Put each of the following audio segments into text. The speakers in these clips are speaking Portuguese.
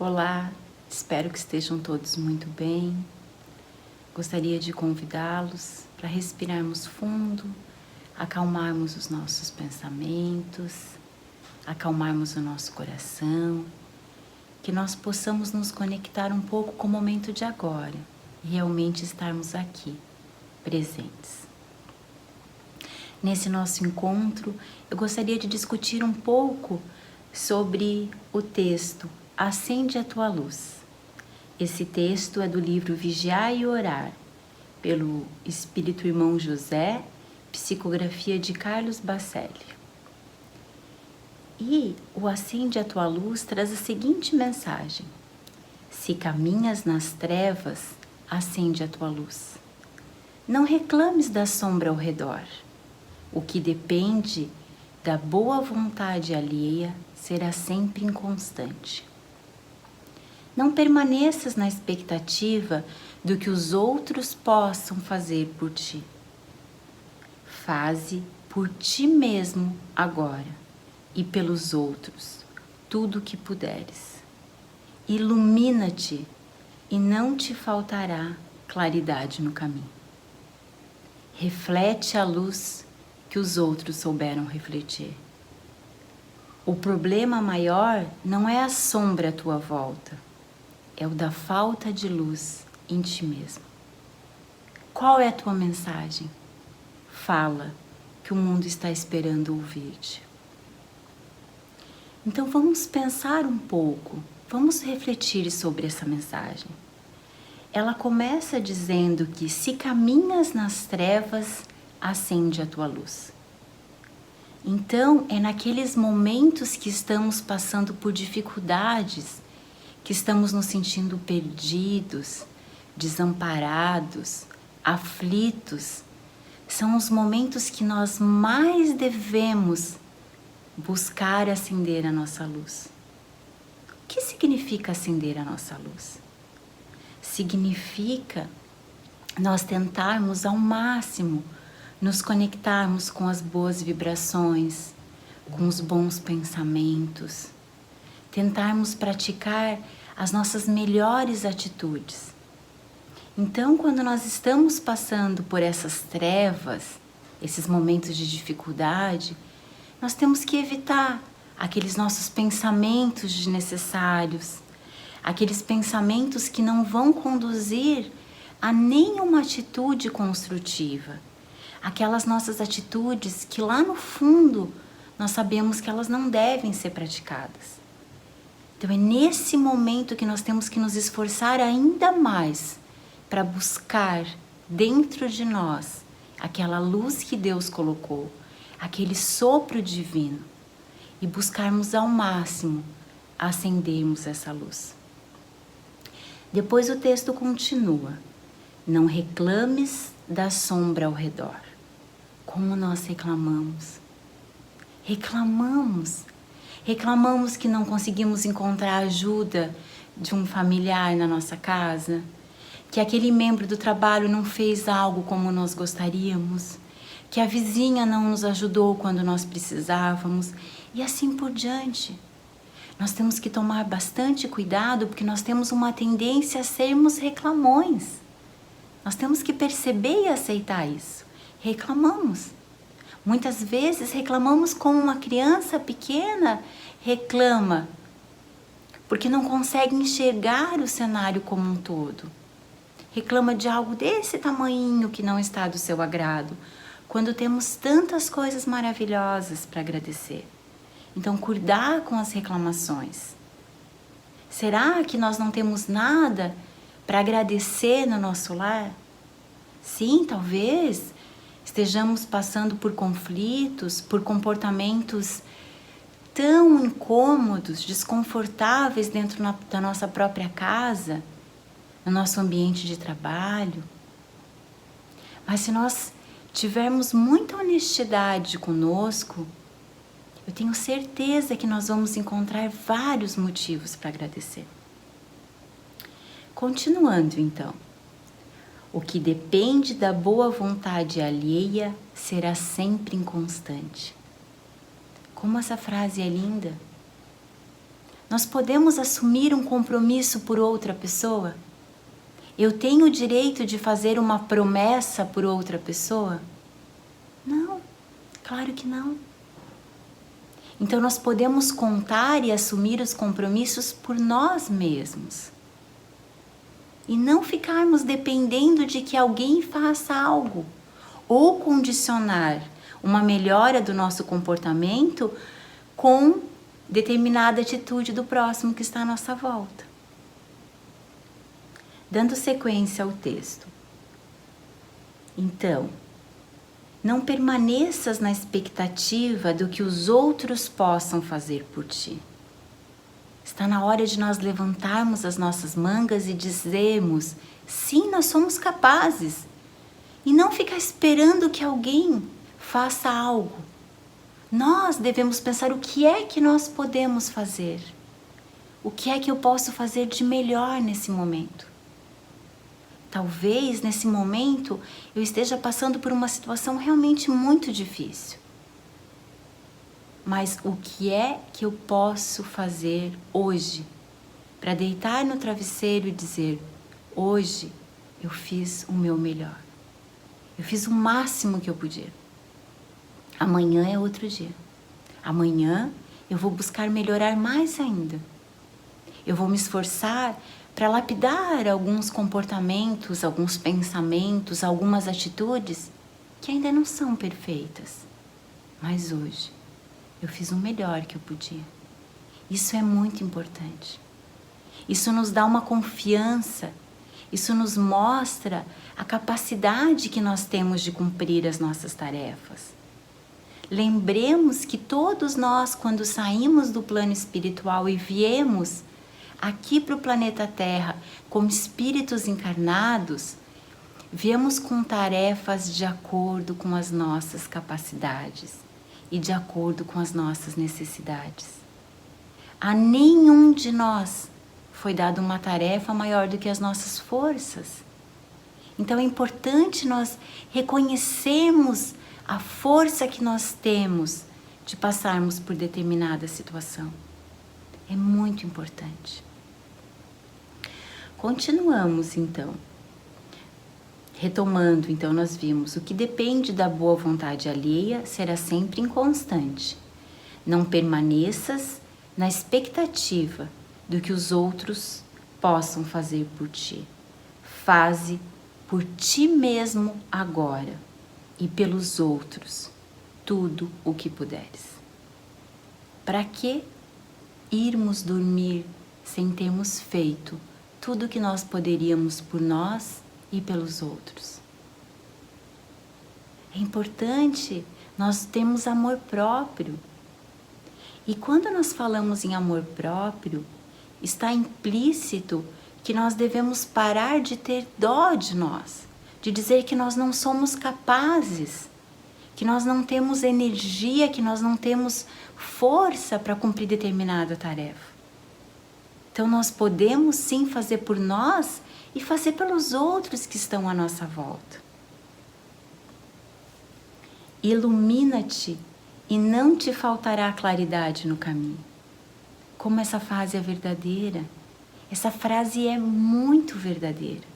Olá, espero que estejam todos muito bem. Gostaria de convidá-los para respirarmos fundo, acalmarmos os nossos pensamentos, acalmarmos o nosso coração, que nós possamos nos conectar um pouco com o momento de agora e realmente estarmos aqui, presentes. Nesse nosso encontro, eu gostaria de discutir um pouco sobre o texto Acende a Tua Luz. Esse texto é do livro Vigiar e Orar, pelo Espírito Irmão José, psicografia de Carlos Bacelli. E o Acende a Tua Luz traz a seguinte mensagem: se caminhas nas trevas, acende a tua luz. Não reclames da sombra ao redor. O que depende da boa vontade alheia será sempre inconstante. Não permaneças na expectativa do que os outros possam fazer por ti. Faze por ti mesmo agora e pelos outros tudo o que puderes. Ilumina-te e não te faltará claridade no caminho. Reflete a luz que os outros souberam refletir. O problema maior não é a sombra à tua volta, é o da falta de luz em ti mesmo. Qual é a tua mensagem? Fala, que o mundo está esperando ouvir-te. Então vamos pensar um pouco, vamos refletir sobre essa mensagem. Ela começa dizendo que se caminhas nas trevas, acende a tua luz. Então, é naqueles momentos que estamos passando por dificuldades, que estamos nos sentindo perdidos, desamparados, aflitos, são os momentos que nós mais devemos buscar acender a nossa luz. O que significa acender a nossa luz? Significa nós tentarmos ao máximo nos conectarmos com as boas vibrações, com os bons pensamentos, tentarmos praticar as nossas melhores atitudes. Então, quando nós estamos passando por essas trevas, esses momentos de dificuldade, nós temos que evitar aqueles nossos pensamentos desnecessários, aqueles pensamentos que não vão conduzir a nenhuma atitude construtiva. Aquelas nossas atitudes que lá no fundo nós sabemos que elas não devem ser praticadas. Então é nesse momento que nós temos que nos esforçar ainda mais para buscar dentro de nós aquela luz que Deus colocou, aquele sopro divino, e buscarmos ao máximo acendermos essa luz. Depois o texto continua: não reclames da sombra ao redor. Como nós reclamamos? Reclamamos que não conseguimos encontrar a ajuda de um familiar na nossa casa, que aquele membro do trabalho não fez algo como nós gostaríamos, que a vizinha não nos ajudou quando nós precisávamos, e assim por diante. Nós temos que tomar bastante cuidado, porque nós temos uma tendência a sermos reclamões. Nós temos que perceber e aceitar isso. Reclamamos. Muitas vezes reclamamos como uma criança pequena reclama, porque não consegue enxergar o cenário como um todo. Reclama de algo desse tamanhinho que não está do seu agrado, quando temos tantas coisas maravilhosas para agradecer. Então, cuidar com as reclamações. Será que nós não temos nada para agradecer no nosso lar? Sim, talvez estejamos passando por conflitos, por comportamentos tão incômodos, desconfortáveis dentro da nossa própria casa, no nosso ambiente de trabalho. Mas se nós tivermos muita honestidade conosco, eu tenho certeza que nós vamos encontrar vários motivos para agradecer. Continuando então. O que depende da boa vontade alheia será sempre inconstante. Como essa frase é linda! Nós podemos assumir um compromisso por outra pessoa? Eu tenho o direito de fazer uma promessa por outra pessoa? Não, claro que não. Então nós podemos contar e assumir os compromissos por nós mesmos. E não ficarmos dependendo de que alguém faça algo ou condicionar uma melhora do nosso comportamento com determinada atitude do próximo que está à nossa volta. Dando sequência ao texto. Então, não permaneças na expectativa do que os outros possam fazer por ti. Está na hora de nós levantarmos as nossas mangas e dizermos: sim, nós somos capazes. E não ficar esperando que alguém faça algo. Nós devemos pensar o que é que nós podemos fazer. O que é que eu posso fazer de melhor nesse momento? Talvez nesse momento eu esteja passando por uma situação realmente muito difícil. Mas o que é que eu posso fazer hoje para deitar no travesseiro e dizer: hoje eu fiz o meu melhor. Eu fiz o máximo que eu podia. Amanhã é outro dia. Amanhã eu vou buscar melhorar mais ainda. Eu vou me esforçar para lapidar alguns comportamentos, alguns pensamentos, algumas atitudes que ainda não são perfeitas. Mas hoje eu fiz o melhor que eu podia. Isso é muito importante. Isso nos dá uma confiança. Isso nos mostra a capacidade que nós temos de cumprir as nossas tarefas. Lembremos que todos nós, quando saímos do plano espiritual e viemos aqui para o planeta Terra como espíritos encarnados, viemos com tarefas de acordo com as nossas capacidades e de acordo com as nossas necessidades. A nenhum de nós foi dada uma tarefa maior do que as nossas forças. Então é importante nós reconhecermos a força que nós temos de passarmos por determinada situação. É muito importante. Continuamos então. Retomando, então, nós vimos: o que depende da boa vontade alheia será sempre inconstante. Não permaneças na expectativa do que os outros possam fazer por ti. Faze por ti mesmo agora e pelos outros tudo o que puderes. Para que irmos dormir sem termos feito tudo o que nós poderíamos por nós e pelos outros? É importante nós termos amor próprio. E quando nós falamos em amor próprio, está implícito que nós devemos parar de ter dó de nós, de dizer que nós não somos capazes, que nós não temos energia, que nós não temos força para cumprir determinada tarefa. Então nós podemos sim fazer por nós e fazer pelos outros que estão à nossa volta. Ilumina-te e não te faltará claridade no caminho. Como essa frase é verdadeira. Essa frase é muito verdadeira.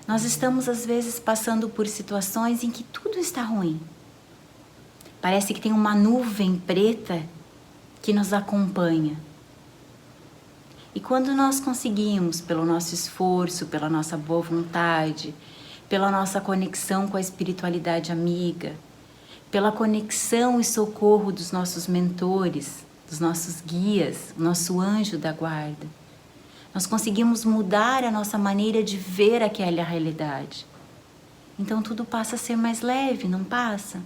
Nós estamos às vezes passando por situações em que tudo está ruim. Parece que tem uma nuvem preta que nos acompanha. E quando nós conseguimos, pelo nosso esforço, pela nossa boa vontade, pela nossa conexão com a espiritualidade amiga, pela conexão e socorro dos nossos mentores, dos nossos guias, o nosso anjo da guarda, nós conseguimos mudar a nossa maneira de ver aquela realidade. Então tudo passa a ser mais leve, não passa?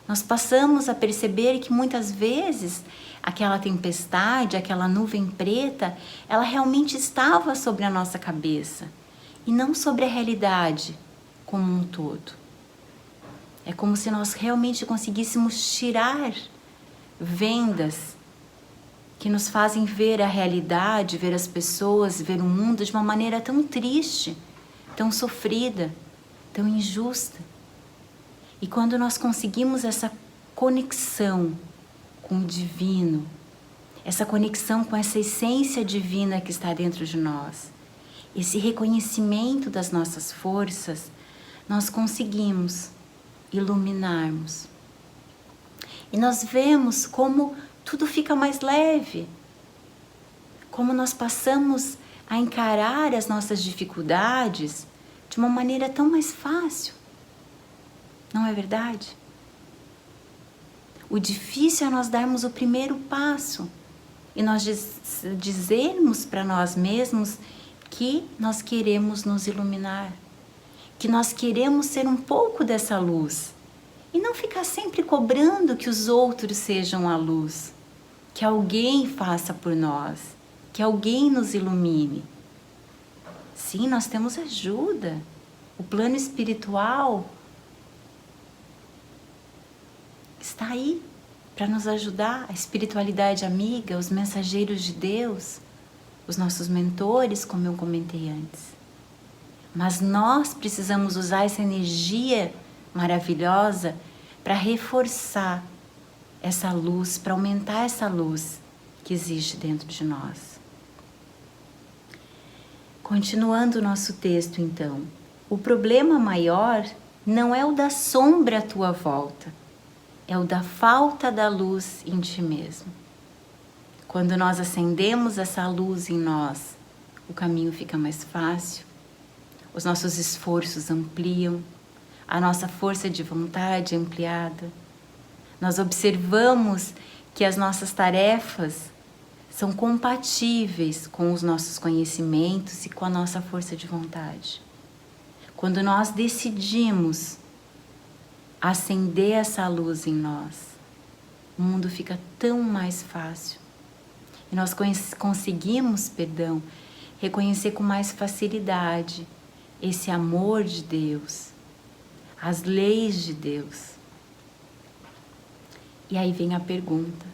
Nós passamos a perceber que muitas vezes aquela tempestade, aquela nuvem preta, ela realmente estava sobre a nossa cabeça e não sobre a realidade como um todo. É como se nós realmente conseguíssemos tirar vendas que nos fazem ver a realidade, ver as pessoas, ver o mundo de uma maneira tão triste, tão sofrida, tão injusta. E quando nós conseguimos essa conexão com o divino, essa conexão com essa essência divina que está dentro de nós, esse reconhecimento das nossas forças, nós conseguimos iluminarmos. E nós vemos como tudo fica mais leve, como nós passamos a encarar as nossas dificuldades de uma maneira tão mais fácil. Não é verdade? O difícil é nós darmos o primeiro passo e nós dizermos para nós mesmos que nós queremos nos iluminar, que nós queremos ser um pouco dessa luz e não ficar sempre cobrando que os outros sejam a luz, que alguém faça por nós, que alguém nos ilumine. Sim, nós temos ajuda. O plano espiritual está aí para nos ajudar, a espiritualidade amiga, os mensageiros de Deus, os nossos mentores, como eu comentei antes. Mas nós precisamos usar essa energia maravilhosa para reforçar essa luz, para aumentar essa luz que existe dentro de nós. Continuando o nosso texto, então, o problema maior não é o da sombra à tua volta, é o da falta da luz em ti mesmo. Quando nós acendemos essa luz em nós, o caminho fica mais fácil, os nossos esforços ampliam, a nossa força de vontade é ampliada. Nós observamos que as nossas tarefas são compatíveis com os nossos conhecimentos e com a nossa força de vontade. Quando nós decidimos acender essa luz em nós, o mundo fica tão mais fácil. E nós conseguimos, reconhecer com mais facilidade esse amor de Deus, as leis de Deus. E aí vem a pergunta: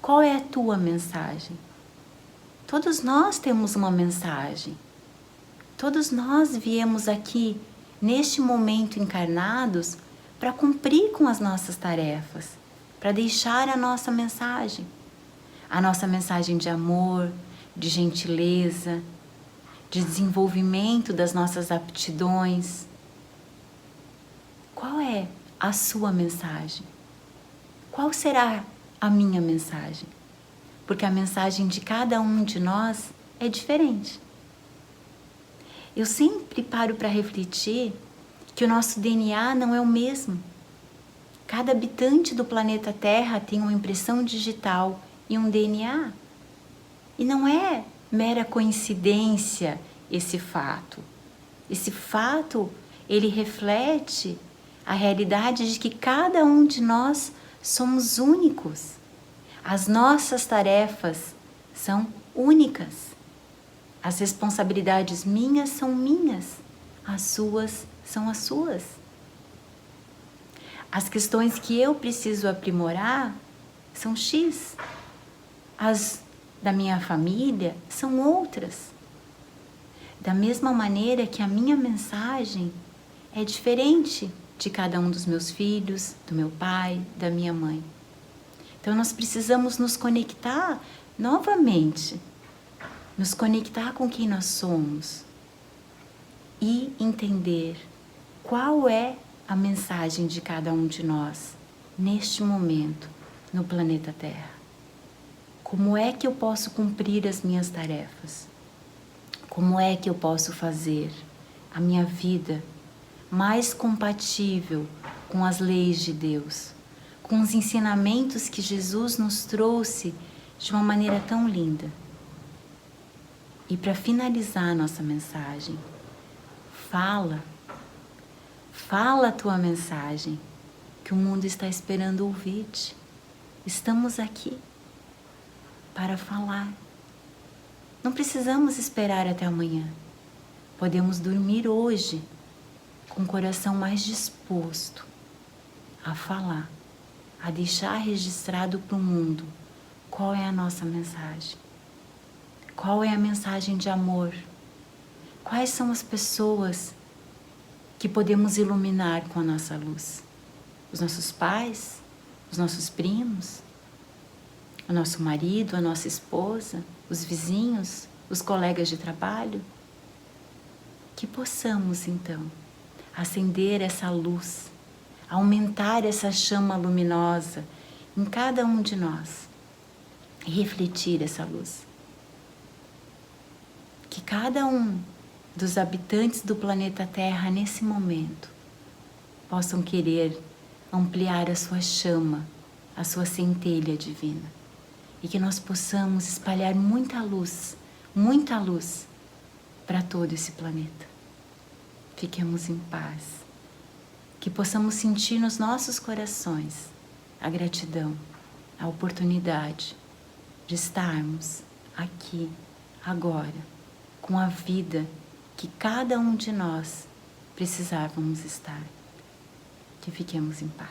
qual é a tua mensagem? Todos nós temos uma mensagem. Todos nós viemos aqui, neste momento encarnados, para cumprir com as nossas tarefas, para deixar a nossa mensagem de amor, de gentileza, de desenvolvimento das nossas aptidões. Qual é a sua mensagem? Qual será a minha mensagem? Porque a mensagem de cada um de nós é diferente. Eu sempre paro para refletir que o nosso DNA não é o mesmo. Cada habitante do planeta Terra tem uma impressão digital e um DNA. E não é mera coincidência esse fato. Esse fato, ele reflete a realidade de que cada um de nós somos únicos. As nossas tarefas são únicas. As responsabilidades minhas são minhas. As suas são as suas. As questões que eu preciso aprimorar são X. As da minha família são outras. Da mesma maneira que a minha mensagem é diferente de cada um dos meus filhos, do meu pai, da minha mãe. Então nós precisamos nos conectar novamente, nos conectar com quem nós somos e entender qual é a mensagem de cada um de nós neste momento no planeta Terra. Como é que eu posso cumprir as minhas tarefas? Como é que eu posso fazer a minha vida mais compatível com as leis de Deus, com os ensinamentos que Jesus nos trouxe de uma maneira tão linda? E para finalizar a nossa mensagem, fala a tua mensagem, que o mundo está esperando ouvir-te. Estamos aqui para falar. Não precisamos esperar até amanhã. Podemos dormir hoje com o coração mais disposto a falar, a deixar registrado para o mundo qual é a nossa mensagem. Qual é a mensagem de amor? Quais são as pessoas que podemos iluminar com a nossa luz? Os nossos pais? Os nossos primos? o nosso marido, a nossa esposa, os vizinhos, os colegas de trabalho. Que possamos, então, acender essa luz, aumentar essa chama luminosa em cada um de nós e refletir essa luz. Que cada um dos habitantes do planeta Terra, nesse momento, possam querer ampliar a sua chama, a sua centelha divina. E que nós possamos espalhar muita luz para todo esse planeta. Fiquemos em paz. Que possamos sentir nos nossos corações a gratidão, a oportunidade de estarmos aqui, agora, com a vida que cada um de nós precisávamos estar. Que fiquemos em paz.